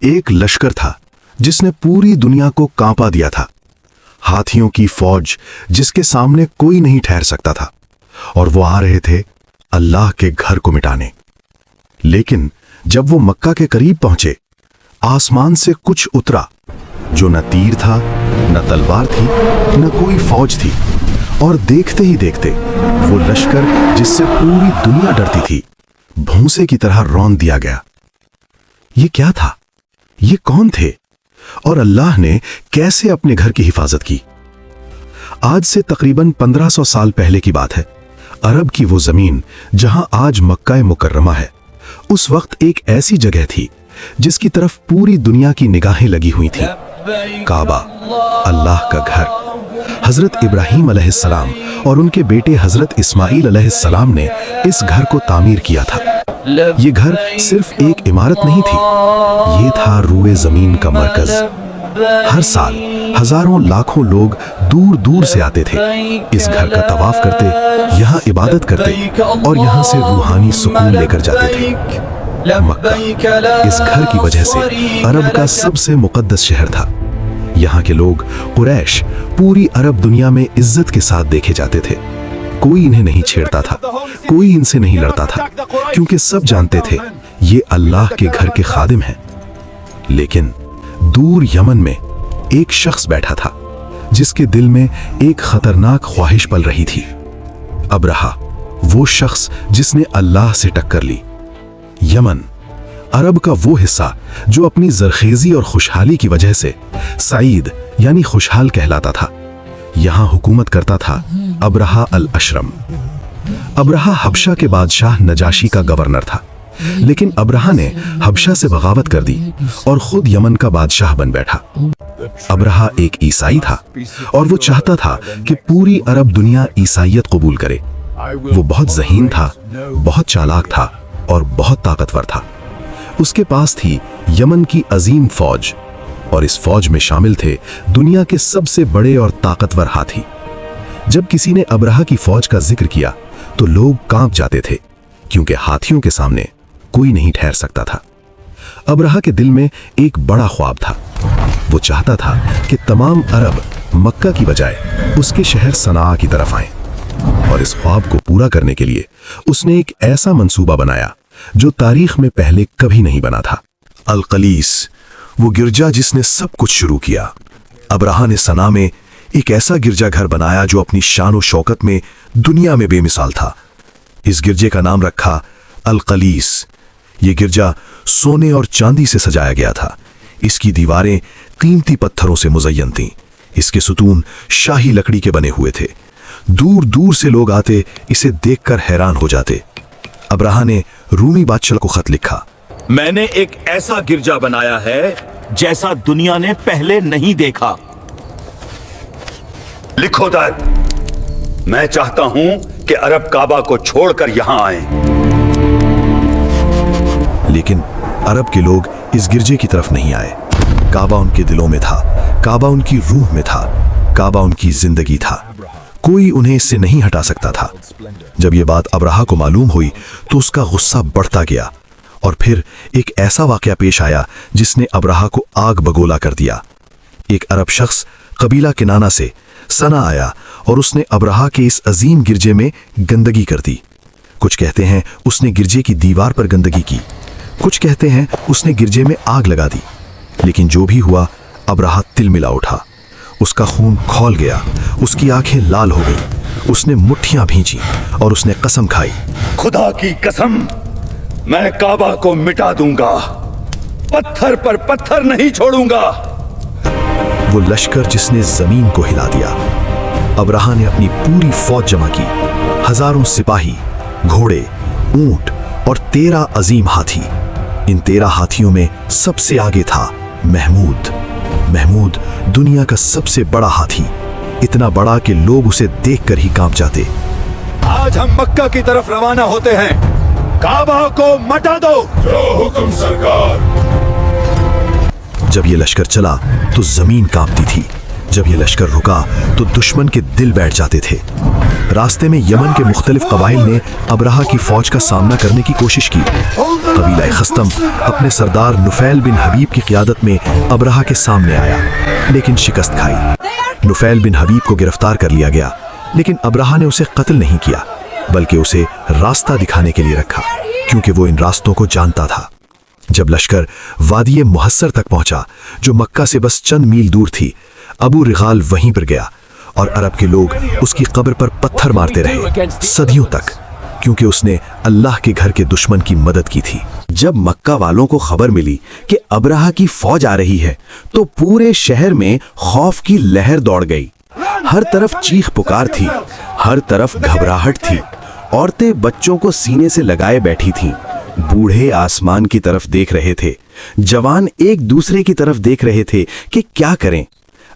ایک لشکر تھا جس نے پوری دنیا کو کانپا دیا تھا، ہاتھیوں کی فوج جس کے سامنے کوئی نہیں ٹھہر سکتا تھا، اور وہ آ رہے تھے اللہ کے گھر کو مٹانے۔ لیکن جب وہ مکہ کے قریب پہنچے، آسمان سے کچھ اترا جو نہ تیر تھا، نہ تلوار تھی، نہ کوئی فوج تھی، اور دیکھتے ہی دیکھتے وہ لشکر جس سے پوری دنیا ڈرتی تھی بھونسے کی طرح رون دیا گیا۔ یہ کیا تھا؟ یہ کون تھے؟ اور اللہ نے کیسے اپنے گھر کی حفاظت کی؟ آج سے تقریباً 1500 سال پہلے کی بات ہے۔ عرب کی وہ زمین جہاں آج مکہ مکرمہ ہے، اس وقت ایک ایسی جگہ تھی جس کی طرف پوری دنیا کی نگاہیں لگی ہوئی تھیں۔ کعبہ، اللہ کا گھر۔ حضرت ابراہیم علیہ السلام اور ان کے بیٹے حضرت اسماعیل علیہ السلام نے اس گھر کو تعمیر کیا تھا۔ یہ گھر صرف ایک عمارت نہیں تھی، یہ تھا روئے زمین کا مرکز۔ ہر سال ہزاروں لاکھوں لوگ دور دور سے آتے تھے، اس گھر کا طواف کرتے، یہاں عبادت کرتے اور یہاں سے روحانی سکون لے کر جاتے تھے۔ مکہ اس گھر کی وجہ سے عرب کا سب سے مقدس شہر تھا۔ یہاں کے لوگ قریش پوری عرب دنیا میں عزت کے ساتھ دیکھے جاتے تھے۔ کوئی انہیں نہیں چھیڑتا تھا، کوئی ان سے نہیں لڑتا تھا، کیونکہ سب جانتے تھے یہ اللہ کے گھر کے خادم ہیں۔ لیکن دور یمن میں ایک شخص بیٹھا تھا جس کے دل میں ایک خطرناک خواہش پل رہی تھی۔ ابرہہ، وہ شخص جس نے اللہ سے ٹکر لی۔ یمن، عرب کا وہ حصہ جو اپنی زرخیزی اور خوشحالی کی وجہ سے سعید یعنی خوشحال کہلاتا تھا، یہاں حکومت کرتا تھا ابرہہ الاشرم۔ ابرہہ حبشہ کے بادشاہ نجاشی کا گورنر تھا، لیکن ابرہہ نے حبشہ سے بغاوت کر دی اور خود یمن کا بادشاہ بن بیٹھا۔ ابرہہ ایک عیسائی تھا اور وہ چاہتا تھا کہ پوری عرب دنیا عیسائیت قبول کرے۔ وہ بہت ذہین تھا، بہت چالاک تھا اور بہت طاقتور تھا۔ اس کے پاس تھی یمن کی عظیم فوج، اور اس فوج میں شامل تھے دنیا کے سب سے بڑے اور طاقتور ہاتھی۔ جب کسی نے ابرہہ کی فوج کا ذکر کیا تو لوگ کانپ جاتے تھے، کیونکہ ہاتھیوں کے سامنے کوئی نہیں ٹھہر سکتا تھا۔ ابرہہ کے دل میں ایک بڑا خواب تھا۔ وہ چاہتا تھا کہ تمام عرب مکہ کی بجائے اس کے شہر صنعاء کی طرف آئیں، اور اس خواب کو پورا کرنے کے لیے اس نے ایک ایسا منصوبہ بنایا جو تاریخ میں پہلے کبھی نہیں بنا تھا۔ القلیس، وہ گرجا جس نے سب کچھ شروع کیا۔ ابرہہ نے صنعاء میں ایک ایسا گرجا گھر بنایا جو اپنی شان و شوکت میں دنیا میں بے مثال تھا۔ اس گرجے کا نام رکھا القلیس۔ یہ گرجا سونے اور چاندی سے سجایا گیا تھا۔ اس کی دیواریں قیمتی پتھروں سے مزین تھیں۔ اس کے ستون شاہی لکڑی کے بنے ہوئے تھے۔ دور دور سے لوگ آتے اسے دیکھ کر حیران ہو جاتے۔ ابرہہ نے رومی بادشاہ کو خط لکھا، میں نے ایک ایسا گرجا بنایا ہے جیسا دنیا نے پہلے نہیں دیکھا۔ لکھو در، میں چاہتا ہوں کہ عرب کعبہ کو چھوڑ کر یہاں آئیں۔ لیکن عرب کے لوگ اس گرجے کی طرف نہیں آئے۔ کعبہ ان کے دلوں میں تھا، کعبہ ان کی روح میں تھا، کعبہ ان کی زندگی تھا۔ کوئی انہیں اس سے نہیں ہٹا سکتا تھا۔ جب یہ بات ابرہہ کو معلوم ہوئی تو اس کا غصہ بڑھتا گیا، اور پھر ایک ایسا واقعہ پیش آیا جس نے ابرہہ کو آگ بگولا کر دیا۔ ایک عرب شخص قبیلہ کنانہ سے صنعاء آیا اور اس نے ابرہہ کے اس عظیم گرجے میں گندگی کر دی۔ کچھ کہتے ہیں اس نے گرجے کی دیوار پر گندگی کی، کچھ کہتے ہیں اس نے گرجے میں آگ لگا دی۔ لیکن جو بھی ہوا، ابرہہ تل ملا اٹھا۔ اس کا خون کھول گیا، اس کی آنکھیں لال ہو گئیں، اس نے مٹھیاں بھینچی اور اس نے قسم کھائی، خدا کی قسم، میں کعبہ کو مٹا دوں گا، پتھر پر پتھر نہیں چھوڑوں گا۔ وہ لشکر جس نے زمین کو ہلا دیا۔ ابرہہ نے اپنی پوری فوج جمع کی، ہزاروں سپاہی، گھوڑے، اونٹ اور 13 عظیم ہاتھی۔ ان 13 ہاتھیوں میں سب سے آگے تھا محمود۔ محمود دنیا کا سب سے بڑا ہاتھی، اتنا بڑا کہ لوگ اسے دیکھ کر ہی کانپ جاتے۔ آج ہم مکہ کی طرف روانہ ہوتے ہیں، کعبہ کو مٹا دو۔ جو حکم سرکار۔ جب یہ لشکر چلا تو زمین کانپتی تھی، जब ये लश्कर रुका तो दुश्मन के दिल बैठ जाते थे। रास्ते में यमन के मुख्तलिफ कबाइल ने अबरहा की फौज का सामना करने की कोशिश की। कबीला खस्तम अपने सरदार नुफैल बिन हबीब की क़ियादत में अबरहा के सामने आया, लेकिन शिकस्त खाई। नुफैल बिन हबीब को गिरफ्तार कर लिया गया, लेकिन अबरहा ने उसे कत्ल नहीं किया, बल्कि उसे रास्ता दिखाने के लिए रखा, क्योंकि वो इन रास्तों को जानता था। जब लश्कर वादी मुहस्सर तक पहुंचा, जो मक्का से बस चंद मील दूर थी, अबू रिगाल वहीं पर गया और अरब के लोग उसकी कब्र पर पत्थर मारते रहे सदियों तक, क्योंकि उसने अल्लाह के घर के दुश्मन की मदद की थी। जब मक्का वालों को खबर मिली कि अबरहा की फौज आ रही है, तो पूरे शहर में खौफ की लहर दौड़ गई। हर तरफ चीख पुकार थी, हर तरफ घबराहट थी। औरतें बच्चों को सीने से लगाए बैठी थीं। बूढ़े आसमान की तरफ देख रहे थे, जवान एक दूसरे की तरफ देख रहे थे कि क्या करें।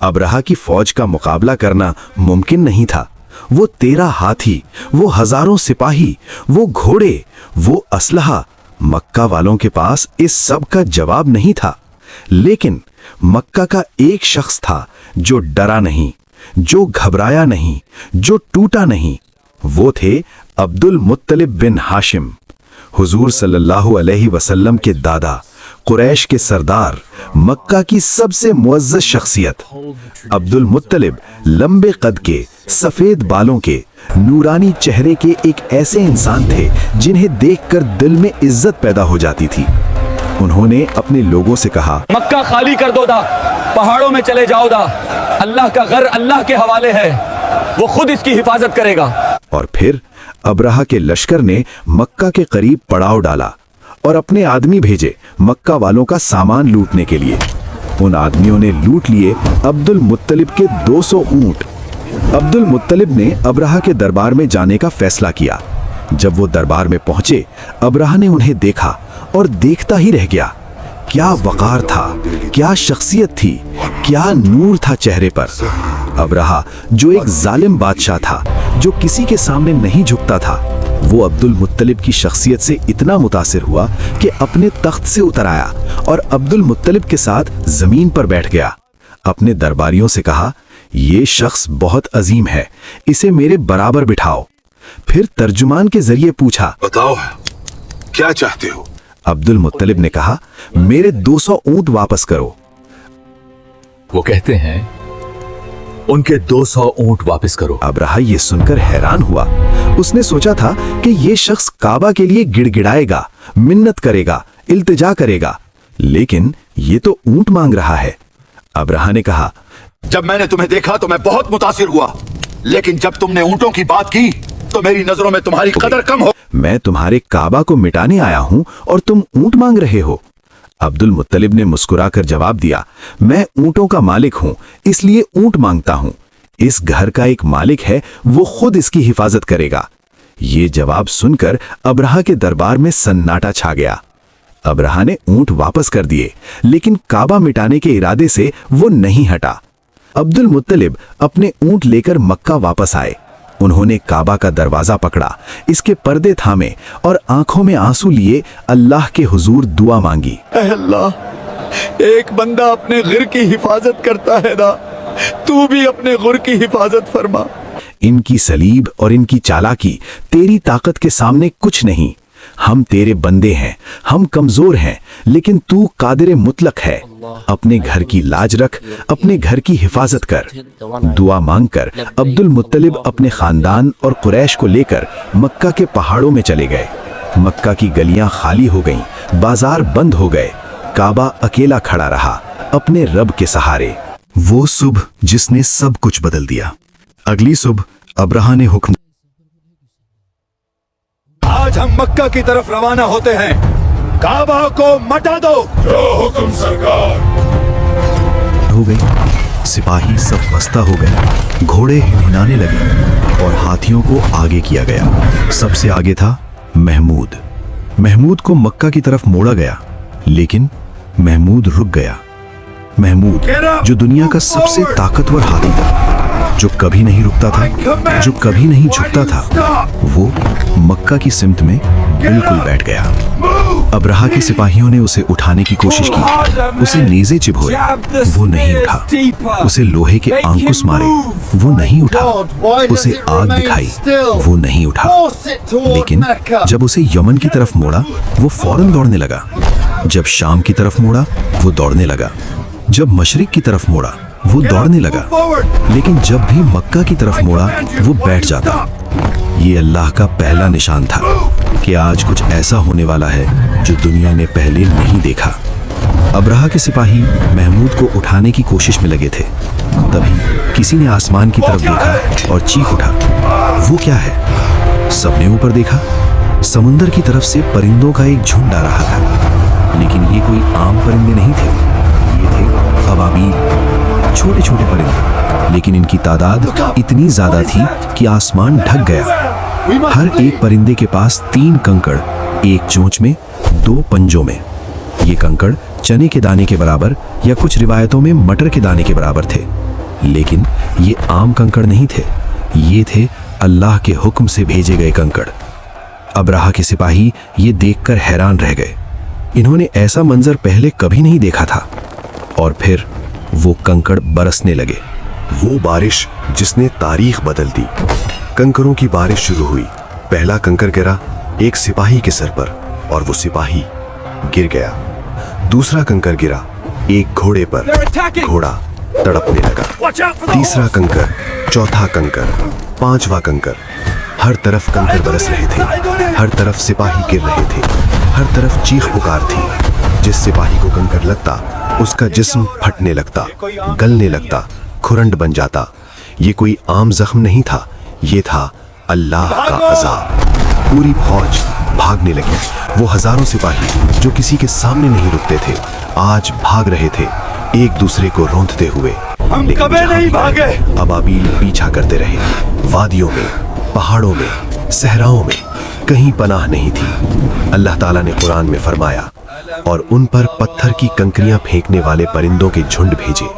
अबरहा की फौज का मुकाबला करना मुमकिन नहीं था। वो 13 हाथी, वो हजारों सिपाही, वो घोड़े, वो असलहा, मक्का वालों के पास इस सब का जवाब नहीं था। लेकिन मक्का का एक शख्स था जो डरा नहीं, जो घबराया नहीं, जो टूटा नहीं। वो थे अब्दुल मुत्तलिब बिन हाशिम, हुजूर सल्लल्लाहु अलैहि वसल्लम के दादा, कुरैश के सरदार, मक्का की सबसे मुअज़्ज़ज़ शख्सियत। अब्दुल मुत्तलिब लंबे कद के, सफेद बालों के, नूरानी चेहरे के एक ऐसे इंसान थे जिन्हें देखकर दिल में इज्जत पैदा हो जाती थी। उन्होंने अपने लोगों से कहा, मक्का खाली कर दो दा, पहाड़ों में चले जाओ दा, अल्लाह का घर अल्लाह के हवाले है, वो खुद इसकी हिफाजत करेगा। और फिर अबरहा के लश्कर ने मक्का के करीब पड़ाव डाला और अपने आदमी भेजे मक्का वालों का सामान लूटने के लिए। उन आदमियों ने लूट लिए अब्दुल मुत्तलिब के 200 ऊंट। अब्दुल मुत्तलिब ने अबरहा के दरबार में जाने का फैसला किया। जब वो दरबार में पहुंचे, अबरहा ने उन्हें देखा और देखता ही रह गया। क्या वकार था, क्या शख्सियत थी, क्या नूर था चेहरे पर। अबरहा जो एक जालिम बादशाह था, जो किसी के सामने नहीं झुकता था, वो अब्दुल मुत्तलिब की शख्सियत से इतना मुतासिर हुआ कि अपने तख्त से उतर आया और अब्दुल मुत्तलिब के साथ जमीन पर बैठ गया। अपने दरबारियों से कहा, ये शख्स बहुत अजीम है, इसे मेरे बराबर बिठाओ। फिर तर्जुमान के जरिए पूछा, बताओ क्या चाहते हो? अब्दुल मुत्तलिब ने कहा, मेरे 200 ऊंट वापस करो। वो कहते हैं उनके 200 ऊंट वापस करो। अबरहा ये सुनकर हैरान हुआ। उसने सोचा था कि ये शख्स काबा के लिए गिड़गिड़ाएगा, मिन्नत करेगा, इल्तिजा करेगा, लेकिन ये तो ऊंट मांग रहा है। अबरहा ने कहा, जब मैंने तुम्हें देखा तो मैं बहुत मुतासिर हुआ, लेकिन जब तुमने ऊंटों की बात की तो मेरी नजरों में तुम्हारी कदर कम हो। मैं तुम्हारे काबा को मिटाने आया हूं और तुम ऊंट मांग रहे हो। अब्दुल मुत्तलिब ने मुस्कुराकर जवाब दिया, मैं ऊंटों का मालिक हूं, इसलिए ऊंट मांगता हूं। इस घर का एक मालिक है, वो खुद इसकी हिफाजत करेगा। ये जवाब सुनकर अबरहा के दरबार में सन्नाटा छा गया। अबरहा ने ऊंट वापस कर दिए, लेकिन काबा मिटाने के इरादे से वो नहीं हटा। अब्दुल मुत्तलिब अपने ऊंट लेकर मक्का वापस आए। उन्होंने काबा का दरवाजा पकड़ा, इसके पर्दे थामे और आंखों में आंसू लिए अल्लाह के हुजूर दुआ मांगी। ऐ अल्लाह, एक बंदा अपने घर की हिफाजत करता है ना, तू भी अपने घर की हिफाजत फरमा। इनकी सलीब और इनकी चालाकी तेरी ताकत के सामने कुछ नहीं। हम तेरे बंदे हैं, हम कमजोर हैं, लेकिन तू कादिर मुतलक है। अपने घर की लाज रख, अपने घर की हिफाजत कर। दुआ मांगकर अब्दुल मुत्तलिब अपने खानदान और कुरैश को लेकर मक्का के पहाड़ों में चले गए। मक्का की गलियां खाली हो गईं, बाजार बंद हो गए। काबा अकेला खड़ा रहा, अपने रब के सहारे। वो सुबह जिसने सब कुछ बदल दिया। अगली सुबह अबरहा ने हुक्म, आज हम मक्का की तरफ रवाना होते हैं, काबा को मटा दो। जो हुक्म सरकार। हो गई। सिपाही सब बस्ता हो गए, घोड़े हिनहिनाने लगे और हाथियों को आगे किया गया। सबसे आगे था महमूद। महमूद को मक्का की तरफ मोड़ा गया, लेकिन महमूद रुक गया। महमूद जो दुनिया का सबसे ताकतवर हाथी था, जो कभी नहीं रुकता था, जो कभी नहीं झुकता था, वो मक्का की सिमत में बिल्कुल बैठ गया। अबराहा के सिपाहियों ने उसे उठाने की कोशिश की, उसे नेज़े चिभोए, वो नहीं उठा। उसे लोहे के आंकुश मारे, वो नहीं उठा। उसे आग दिखाई, वो नहीं उठा। लेकिन जब उसे यमन की तरफ मोड़ा, वो फौरन दौड़ने लगा। जब शाम की तरफ मोड़ा, वो दौड़ने लगा। जब मशरिक की तरफ मोड़ा, वो दौड़ने लगा। लेकिन जब भी मक्का की तरफ मोड़ा, वो बैठ जाता। ये अल्लाह का पहला निशान था कि आज कुछ ऐसा होने वाला है जो दुनिया ने पहले नहीं देखा। अबराहा के सिपाही महमूद को उठाने की कोशिश में लगे थे। तभी किसी ने आसमान की तरफ देखा और चीख उठा, वो क्या है? सबने ऊपर देखा। समुंदर की तरफ से परिंदों का एक झुंड आ रहा था, लेकिन ये कोई आम परिंदे नहीं थे। ये थे अबाबील, छोटे छोटे परिंदे, लेकिन इनकी तादाद इतनी ज्यादा थी कि आसमान ढक गया। हर एक परिंदे के पास 3 कंकड़, एक चोंच में, 2 पंजों में। ये कंकड़ चने के दाने के बराबर या कुछ रिवायतों में मटर के दाने के बराबर थे। लेकिन ये आम कंकड़ नहीं थे, ये थे अल्लाह के हुक्म से भेजे गए कंकड़। अबराहा के सिपाही ये देखकर हैरान रह गए। इन्होंने ऐसा मंजर पहले कभी नहीं देखा था। और फिर वो कंकड़ बरसने लगे। वो बारिश जिसने तारीख बदल दी। कंकरों की बारिश शुरू हुई। पहला कंकर गिरा एक सिपाही के सर पर और वो सिपाही गिर गया। दूसरा कंकर गिरा एक घोड़े पर, घोड़ा तड़पने लगा। तीसरा कंकर, चौथा कंकर, 5वां कंकर। हर तरफ कंकर बरस रहे थे, हर तरफ सिपाही गिर रहे थे, हर तरफ चीख पुकार थी। जिस सिपाही को कंकर लगता, उसका जिस्म फटने लगता, गलने लगता, खुरंड बन जाता। ये कोई आम जख्म नहीं था, ये था अल्लाह का अज़ाब। पूरी फौज भागने लगी। वो हजारों सिपाही जो किसी के सामने नहीं रुकते थे, आज भाग रहे थे, एक दूसरे को रौंदते हुए। हम कभी नहीं भागे। अबाबील पीछा करते रहे। वादियों में, पहाड़ों में, सहराओं में कहीं पनाह नहीं थी। अल्लाह ताला ने कुरान में फरमाया, और उन पर पत्थर की कंकरियां फेंकने वाले परिंदों के झुंड भेजे,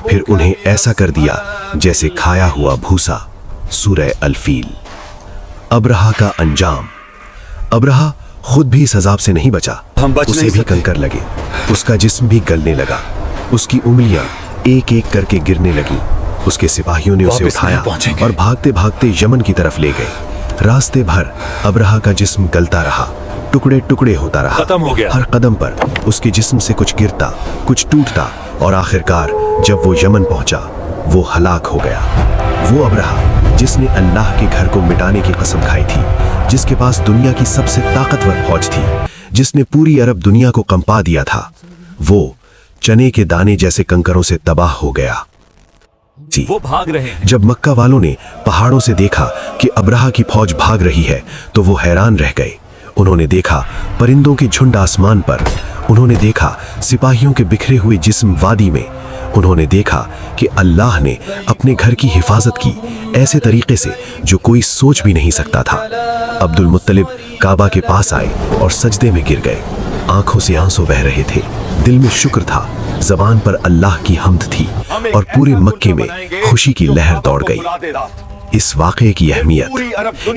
फिर उन्हें ऐसा कर दिया जैसे खाया हुआ भूसा। सूरह अल-फील। अबराहा का अंजाम। अबराहा खुद भी इस अजाब से नहीं बचा। हम बच उसे नहीं भी सकते। कंकर लगे, उसका जिस्म भी गलने लगा, उसकी उंगलियां एक एक करके गिरने लगी। उसके सिपाहियों ने उसे वापस उठाया नहीं पहुंचेंगे। और भागते भागते यमन की तरफ ले गए। रास्ते भर अबराहा का जिस्म गलता रहा, टुकड़े टुकड़े होता रहा। खत्म हो गया। हर कदम पर उसके जिस्म से कुछ गिरता, कुछ टूटता, और आखिरकार जब वो यमन पहुंचा, वो हलाक हो गया। वो अबराहा जिसने अल्लाह के घर को मिटाने की कसम खाई थी, जिसके पास दुनिया की सबसे ताकतवर फौज थी, जिसने पूरी अरब दुनिया को कंपा दिया था, वो चने के दाने जैसे कंकरों से तबाह हो गया। जी। वो भाग रहे हैं। जब मक्का वालों ने पहाड़ों से देखा कि अबराहा की फौज भाग रही है, तो वो हैरान रह गए। उन्होंने देखा परिंदों के झुंड आसमान पर, उन्होंने देखा सिपाहियों के बिखरे हुए जिस्म वादी में, उन्होंने देखा कि अल्लाह ने अपने घर की हिफाजत की ऐसे तरीके से जो कोई सोच भी नहीं सकता था। अब्दुल मुत्तलिब काबा के पास आए और सजदे में गिर गए। आंखों से आंसू बह रहे थे, दिल में शुक्र था, जबान पर अल्लाह की हम्द थी, और पूरे मक्के में खुशी की लहर दौड़ गई। इस वाक़े की अहमियत,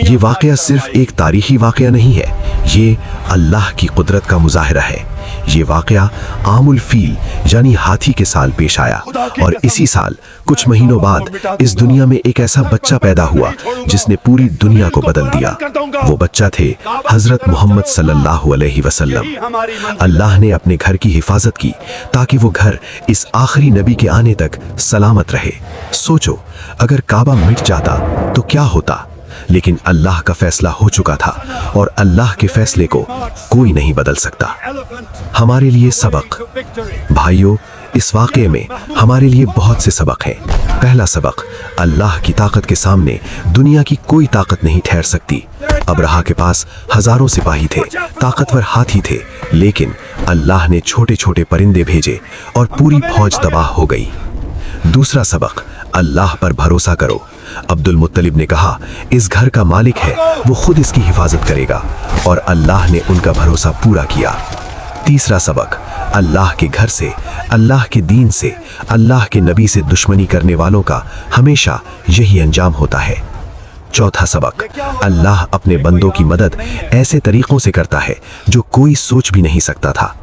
ये वाक़या सिर्फ एक तारीखी वाक़या नहीं है, ये अल्लाह की कुदरत का मुजाहिरा है। ये वाक़या आमुल फील यानी हाथी के साल पेश आया, और इसी साल कुछ महीनों बाद इस दुनिया में एक ऐसा बच्चा पैदा हुआ जिसने पूरी दुनिया को बदल दिया। वो बच्चा थे हजरत मोहम्मद सल्लल्लाहु अलैहि वसल्लम। अल्लाह ने अपने घर की हिफाजत की ताकि वो घर इस आखिरी नबी के आने तक सलामत रहे। सोचो, अगर काबा मिट जाता तो क्या होता, लेकिन अल्लाह का फैसला हो चुका था, और अल्लाह के फैसले को कोई नहीं बदल सकता। हमारे लिए सबक, भाइयों, इस वाक़े में हमारे लिए बहुत से सबक हैं। पहला सबक, अल्लाह की ताकत के सामने दुनिया की कोई ताकत नहीं ठहर सकती। अबराहा के पास हजारों सिपाही थे, ताकतवर हाथी थे, लेकिन अल्लाह ने छोटे छोटे परिंदे भेजे और पूरी फौज तबाह हो गई। दूसरा सबक, अल्लाह पर भरोसा करो। अब्दुल मुत्तलिब ने कहा, इस घर का मालिक है, वो खुद इसकी हिफाजत करेगा, और अल्लाह ने उनका भरोसा पूरा किया। तीसरा सबक, अल्लाह के घर से, अल्लाह के दीन से, अल्लाह के नबी से दुश्मनी करने वालों का हमेशा यही अंजाम होता है। चौथा सबक, अल्लाह अपने बंदों की मदद ऐसे तरीकों से करता है जो कोई सोच भी नहीं सकता था।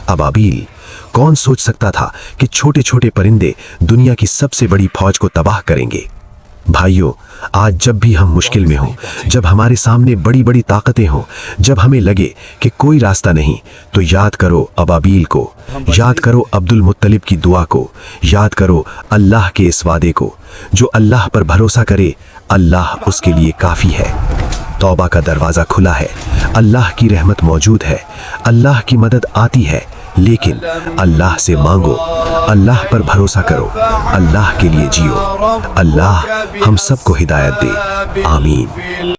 अबाबील, कौन सोच सकता था कि छोटे छोटे परिंदे दुनिया की सबसे बड़ी फौज को तबाह करेंगे। भाइयों, आज जब भी हम मुश्किल में हों, जब हमारे सामने बड़ी बड़ी ताकतें हों, जब हमें लगे कि कोई रास्ता नहीं, तो याद करो अबाबील को, याद करो अब्दुल मुत्तलिब की दुआ को, याद करो अल्लाह के इस वादे को, जो अल्लाह पर भरोसा करे अल्लाह उसके लिए काफ़ी है। तौबा का दरवाज़ा खुला है, अल्लाह की रहमत मौजूद है, अल्लाह की मदद आती है, लेकिन अल्लाह से मांगो, अल्लाह पर भरोसा करो, अल्लाह के लिए जियो। अल्लाह हम सबको हिदायत दे, आमीन।